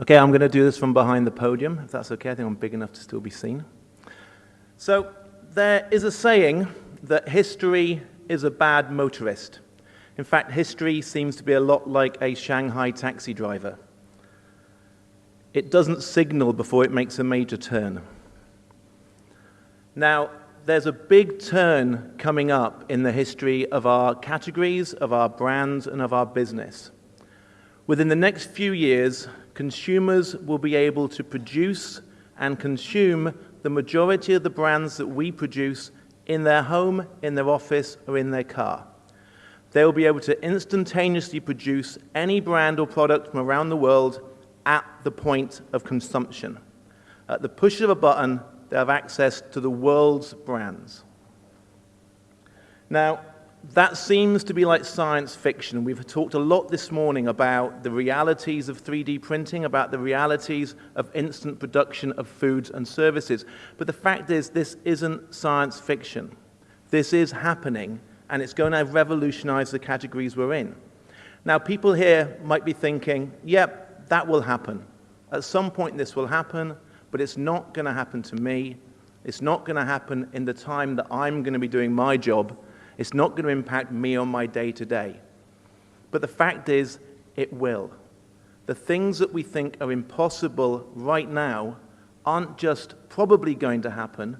Okay, I'm going to do this from behind the podium, if that's okay. I think I'm big enough to still be seen. So, there is a saying that history is a bad motorist. In fact, history seems to be a lot like a Shanghai taxi driver. It doesn't signal before it makes a major turn. Now, there's a big turn coming up in the history of our categories, of our brands, and of our business. Within the next few years, consumers will be able to produce and consume the majority of the brands that we produce in their home, in their office, or in their car. They will be able to instantaneously produce any brand or product from around the world at the point of consumption. At the push of a button, they have access to the world's brands. Now, that seems to be like science fiction. We've talked a lot this morning about the realities of 3D printing, about the realities of instant production of foods and services. But the fact is, this isn't science fiction. This is happening, and it's going to revolutionize the categories we're in. Now, people here might be thinking, yep, that will happen. At some point this will happen, but it's not going to happen to me. It's not going to happen in the time that I'm going to be doing my job. It's not going to impact me on my day-to-day. But the fact is, it will. The things that we think are impossible right now aren't just probably going to happen,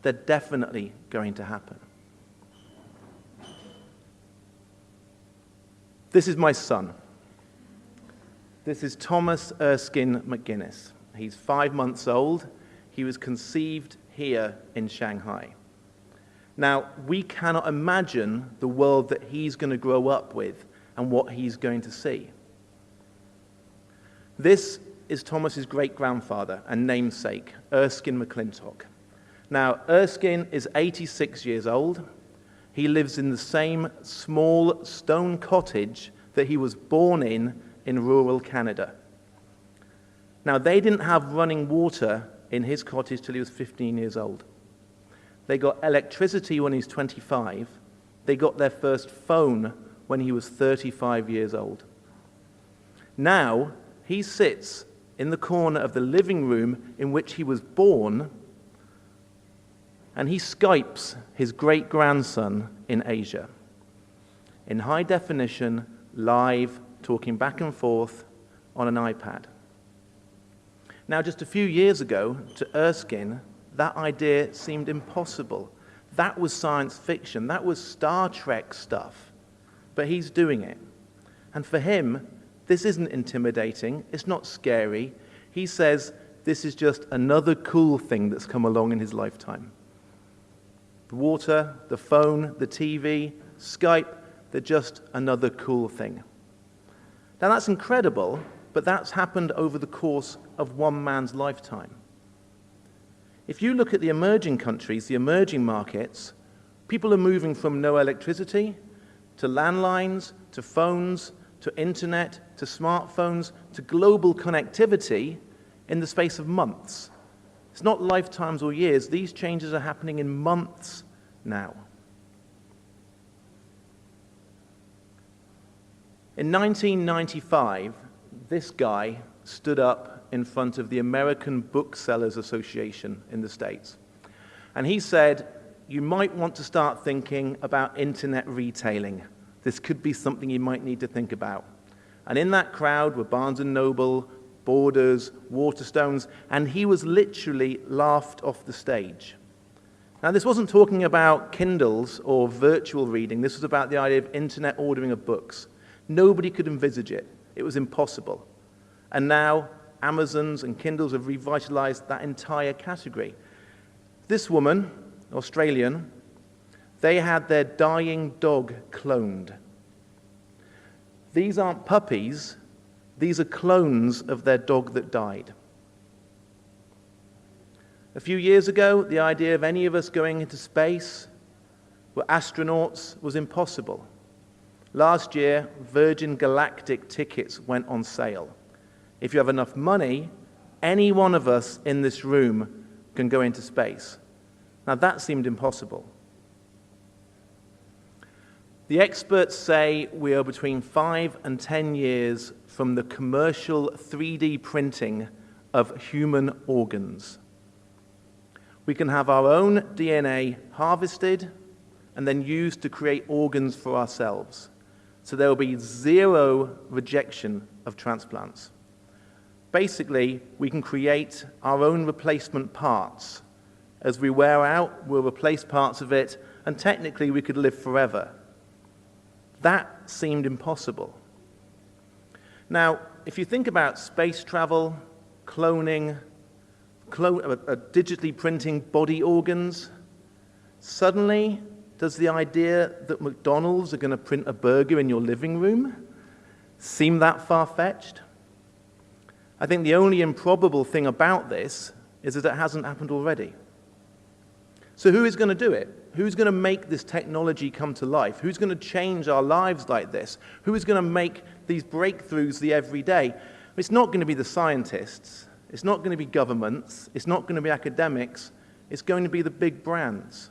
they're definitely going to happen. This is my son. This is Thomas Erskine McGinnes. He's 5 months old. He was conceived here in Shanghai. Now, we cannot imagine the world that he's going to grow up with and what he's going to see. This is Thomas's great-grandfather and namesake, Erskine McClintock. Now, Erskine is 86 years old. He lives in the same small stone cottage that he was born in rural Canada. Now, they didn't have running water in his cottage till he was 15 years old. They got electricity when he was 25. They got their first phone when he was 35 years old. Now, he sits in the corner of the living room in which he was born, and he Skypes his great-grandson in Asia. In high definition, live, talking back and forth on an iPad. Now, just a few years ago, to Erskine, that idea seemed impossible. That was science fiction. That was Star Trek stuff. But he's doing it. And for him, this isn't intimidating. It's not scary. He says this is just another cool thing that's come along in his lifetime. The water, the phone, the TV, Skype, they're just another cool thing. Now, that's incredible, but that's happened over the course of one man's lifetime. If you look at the emerging countries, the emerging markets, people are moving from no electricity to landlines, to phones, to internet, to smartphones, to global connectivity in the space of months. It's not lifetimes or years. These changes are happening in months now. In 1995, this guy stood up in front of the American Booksellers Association in the States. And he said, you might want to start thinking about internet retailing. This could be something you might need to think about. And in that crowd were Barnes & Noble, Borders, Waterstones, and he was literally laughed off the stage. Now, this wasn't talking about Kindles or virtual reading. This was about the idea of internet ordering of books. Nobody could envisage it. It was impossible. And now, Amazons and Kindles have revitalized that entire category. This woman, Australian, they had their dying dog cloned. These aren't puppies, these are clones of their dog that died. A few years ago, the idea of any of us going into space, were astronauts, was impossible. Last year, Virgin Galactic tickets went on sale. If you have enough money, any one of us in this room can go into space. Now, that seemed impossible. The experts say we are between 5 and 10 years from the commercial 3D printing of human organs. We can have our own DNA harvested and then used to create organs for ourselves. So there will be zero rejection of transplants. Basically, we can create our own replacement parts. As we wear out, we'll replace parts of it, and technically we could live forever. That seemed impossible. Now, if you think about space travel, cloning, digitally printing body organs, suddenly does the idea that McDonald's are going to print a burger in your living room seem that far-fetched? I think the only improbable thing about this is that it hasn't happened already. So who is going to do it? Who's going to make this technology come to life? Who's going to change our lives like this? Who is going to make these breakthroughs the everyday? It's not going to be the scientists. It's not going to be governments. It's not going to be academics. It's going to be the big brands.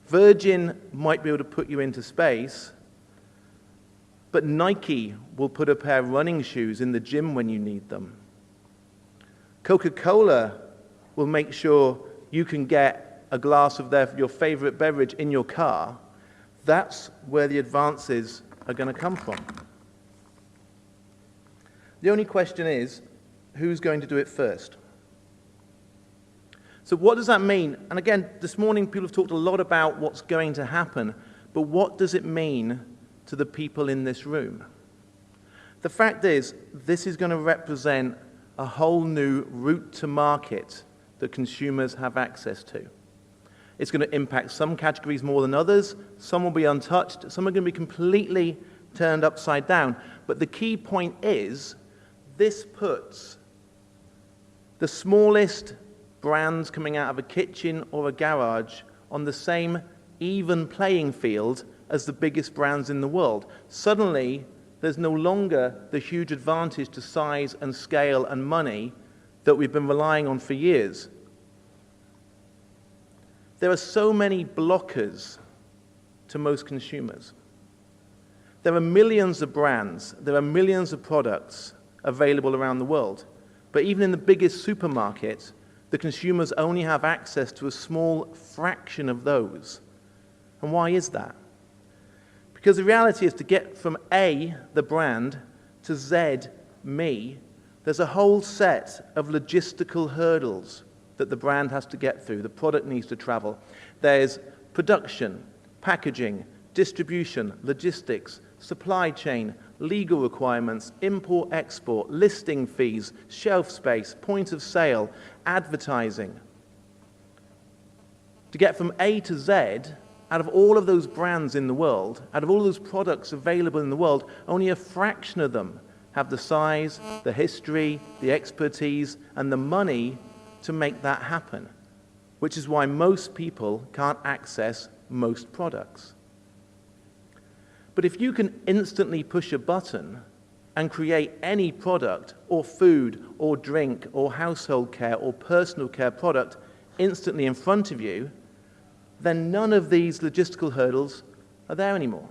Virgin might be able to put you into space, but Nike will put a pair of running shoes in the gym when you need them. Coca-Cola will make sure you can get a glass of your favorite beverage in your car. That's where the advances are going to come from. The only question is, who's going to do it first? So what does that mean? And again, this morning people have talked a lot about what's going to happen, but what does it mean to the people in this room? The fact is, this is going to represent a whole new route to market that consumers have access to. It's going to impact some categories more than others. Some will be untouched. Some are going to be completely turned upside down. But the key point is, this puts the smallest brands coming out of a kitchen or a garage on the same even playing field as the biggest brands in the world. Suddenly, there's no longer the huge advantage to size and scale and money that we've been relying on for years. There are so many blockers to most consumers. There are millions of brands, there are millions of products available around the world. But even in the biggest supermarket, the consumers only have access to a small fraction of those. And why is that? Because the reality is, to get from A, the brand, to Z, me, there's a whole set of logistical hurdles that the brand has to get through, the product needs to travel. There's production, packaging, distribution, logistics, supply chain, legal requirements, import-export, listing fees, shelf space, point of sale, advertising. To get from A to Z, out of all of those brands in the world, out of all those products available in the world, only a fraction of them have the size, the history, the expertise, and the money to make that happen, which is why most people can't access most products. But if you can instantly push a button and create any product or food or drink or household care or personal care product instantly in front of you, then none of these logistical hurdles are there anymore.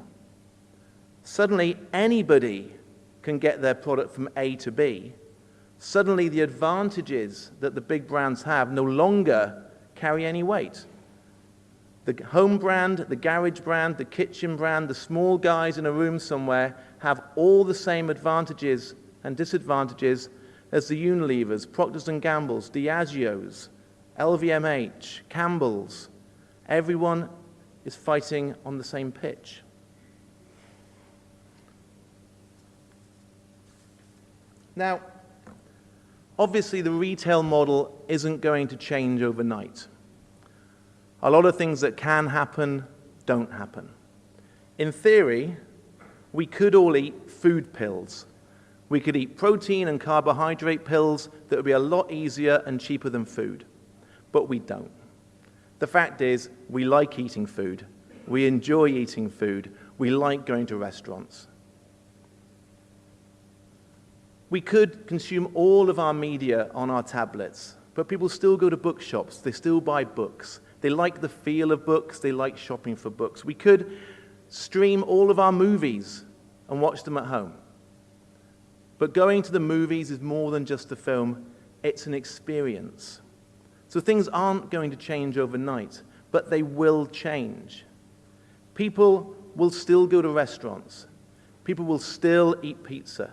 Suddenly, anybody can get their product from A to B. Suddenly, the advantages that the big brands have no longer carry any weight. The home brand, the garage brand, the kitchen brand, the small guys in a room somewhere have all the same advantages and disadvantages as the Unilevers, Procter & Gamble's, Diageo's, LVMH, Campbell's. Everyone is fighting on the same pitch. Now, obviously the retail model isn't going to change overnight. A lot of things that can happen don't happen. In theory, we could all eat food pills. We could eat protein and carbohydrate pills that would be a lot easier and cheaper than food. But we don't. The fact is, we like eating food. We enjoy eating food. We like going to restaurants. We could consume all of our media on our tablets, but people still go to bookshops. They still buy books. They like the feel of books. They like shopping for books. We could stream all of our movies and watch them at home. But going to the movies is more than just a film, it's an experience. So things aren't going to change overnight, but they will change. People will still go to restaurants. People will still eat pizza.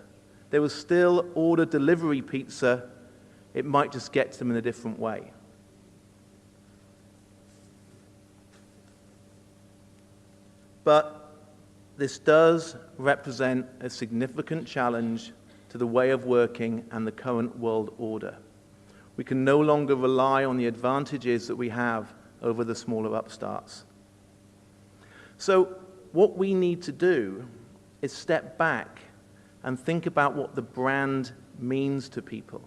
They will still order delivery pizza. It might just get to them in a different way. But this does represent a significant challenge to the way of working and the current world order. We can no longer rely on the advantages that we have over the smaller upstarts. So what we need to do is step back and think about what the brand means to people.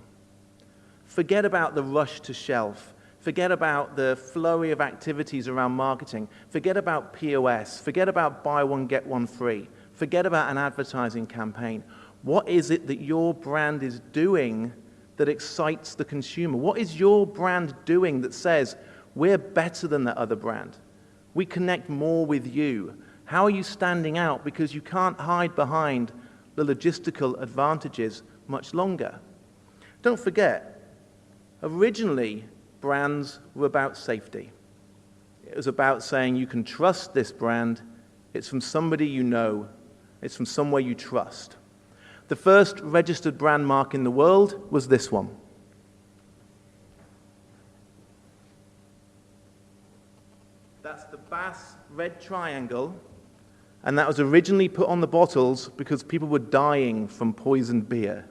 Forget about the rush to shelf. Forget about the flurry of activities around marketing. Forget about POS. Forget about buy one, get one free. Forget about an advertising campaign. What is it that your brand is doing that excites the consumer? What is your brand doing that says, we're better than that other brand? We connect more with you. How are you standing out? Because you can't hide behind the logistical advantages much longer. Don't forget, originally, brands were about safety. It was about saying you can trust this brand. It's from somebody you know. It's from somewhere you trust. The first registered brand mark in the world was this one. That's the Bass red triangle, and that was originally put on the bottles because people were dying from poisoned beer.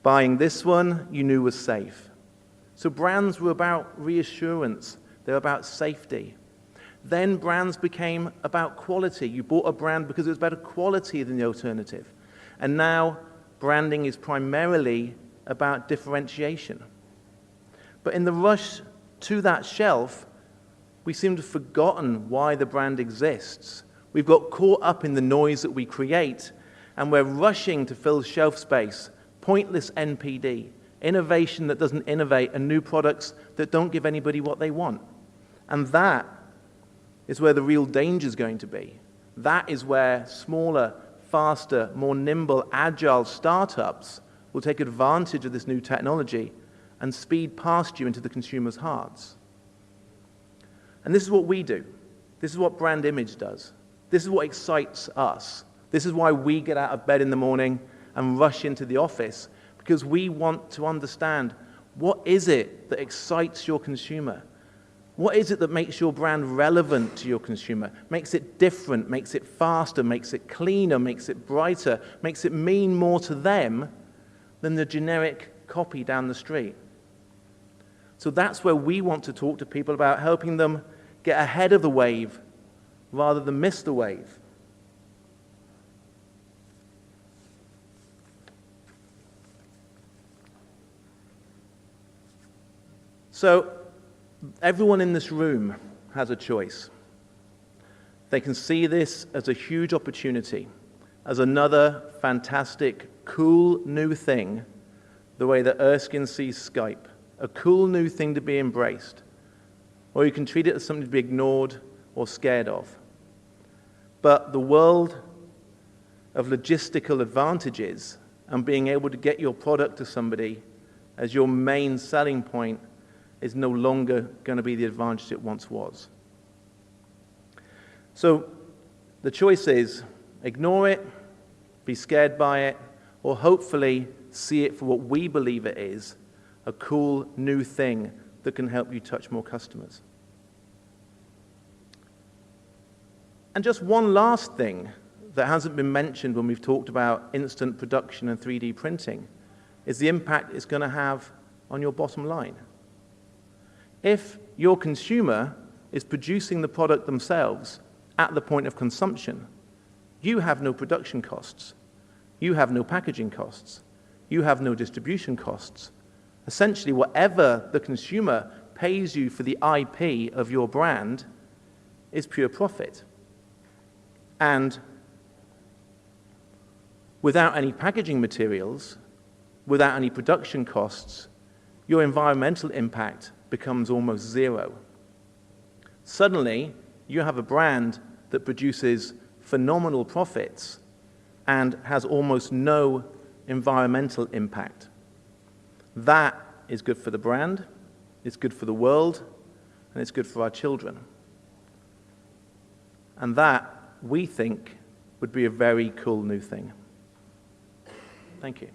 Buying this one, you knew was safe. So brands were about reassurance. They were about safety. Then brands became about quality. You bought a brand because it was better quality than the alternative. And now branding is primarily about differentiation. But in the rush to that shelf, we seem to have forgotten why the brand exists. We've got caught up in the noise that we create, and we're rushing to fill shelf space, pointless NPD, innovation that doesn't innovate, and new products that don't give anybody what they want. And that is where the real danger is going to be. That is where smaller, faster, more nimble, agile startups will take advantage of this new technology and speed past you into the consumer's hearts. And this is what we do. This is what brand image does. This is what excites us. This is why we get out of bed in the morning and rush into the office, because we want to understand, what is it that excites your consumer? What is it that makes your brand relevant to your consumer, makes it different, makes it faster, makes it cleaner, makes it brighter, makes it mean more to them than the generic copy down the street? So that's where we want to talk to people about helping them get ahead of the wave rather than miss the wave. So everyone in this room has a choice. They can see this as a huge opportunity, as another fantastic, cool new thing, the way that Erskine sees Skype, a cool new thing to be embraced. Or you can treat it as something to be ignored or scared of. But the world of logistical advantages and being able to get your product to somebody as your main selling point is no longer going to be the advantage it once was. So the choice is ignore it, be scared by it, or hopefully see it for what we believe it is, a cool new thing that can help you touch more customers. And just one last thing that hasn't been mentioned when we've talked about instant production and 3D printing is the impact it's going to have on your bottom line. If your consumer is producing the product themselves at the point of consumption, you have no production costs. You have no packaging costs. You have no distribution costs. Essentially, whatever the consumer pays you for the IP of your brand is pure profit. And without any packaging materials, without any production costs, your environmental impact becomes almost zero. Suddenly, you have a brand that produces phenomenal profits and has almost no environmental impact. That is good for the brand, it's good for the world, and it's good for our children. And that, we think, would be a very cool new thing. Thank you.